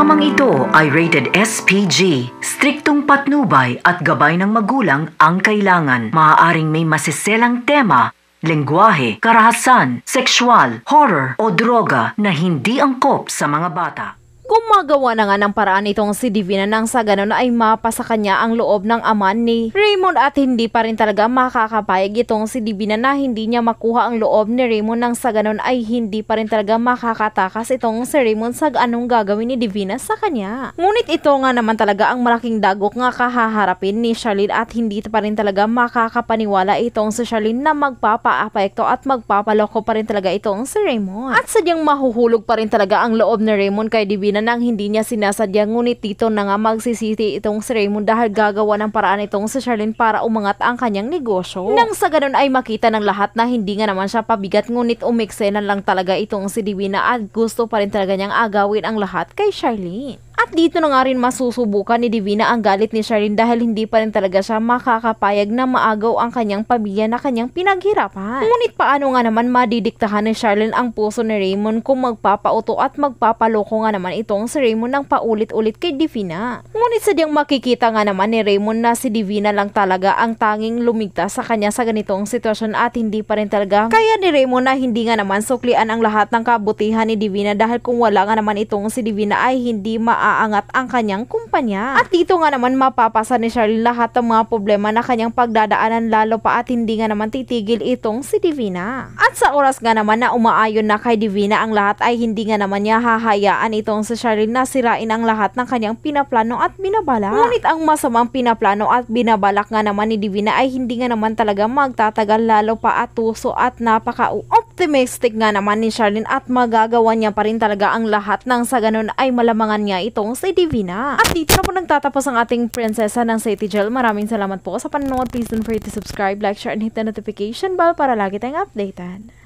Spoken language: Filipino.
Programang ito ay rated SPG. Striktong patnubay at gabay ng magulang ang kailangan. Maaaring may masiselang tema, lengguwahe, karahasan, sexual, horror o droga na hindi angkop sa mga bata. Gumagawa na nga ng paraan itong si Divina nang sa ganon ay mapasa kanya ang loob ng ama ni Raymond at hindi pa rin talaga makakapayag itong si Divina na hindi niya makuha ang loob ni Raymond nang sa ganon ay hindi pa rin talaga makakatakas itong si Raymond sa anong gagawin ni Divina sa kanya. Ngunit ito nga naman talaga ang malaking dagok nga kahaharapin ni Charlene at hindi pa rin talaga makakapaniwala itong si Charlene na magpapa-apekto at magpapaloko pa rin talaga itong si Raymond. At sadyang mahuhulog pa rin talaga ang loob ni Raymond kay Divina nang hindi niya sinasadya, ngunit dito na nga magsisisi itong si Raymond dahil gagawa ng paraan itong si Charlene para umangat ang kanyang negosyo. Nang sa ganun ay makita ng lahat na hindi nga naman siya pabigat, ngunit umiksena lang talaga itong si Divina at gusto pa rin talaga niyang agawin ang lahat kay Charlene. At dito na nga rin masusubukan ni Divina ang galit ni Charlene dahil hindi pa rin talaga siya makakapayag na maagaw ang kanyang pamilya na kanyang pinaghirapan. Ngunit paano nga naman madidiktahan ni Charlene ang puso ni Raymond kung magpapauto at magpapaloko nga naman itong si Raymond ng paulit-ulit kay Divina. Ngunit sadyang makikita nga naman ni Raymond na si Divina lang talaga ang tanging lumigtas sa kanya sa ganitong sitwasyon at hindi pa rin talaga kaya ni Raymond na hindi nga naman suklian ang lahat ng kabutihan ni Divina dahil kung wala nga naman itong si Divina ay hindi aangat ang kanyang kumpanya. At dito nga naman mapapasa ni Charlene lahat ng mga problema na kanyang pagdadaanan lalo pa at hindi nga naman titigil itong si Divina. At sa oras nga naman na umaayon na kay Divina ang lahat ay hindi nga naman niya hahayaan itong si Charlene na sirain ang lahat ng kanyang pinaplano at binabalak. Ngunit ang masamang pinaplano at binabalak nga naman ni Divina ay hindi nga naman talaga magtatagal lalo pa at tuso at napaka-optimistic nga naman ni Charlene at magagawa niya pa rin talaga ang lahat nang sa ganun ay malamangan niya itong si Divina. At dito na po nagtatapos ang ating prinsesa ng City Jail. Maraming salamat po sa panonood. Please don't forget to subscribe, like, share, and hit the notification bell para lagi tayong updated.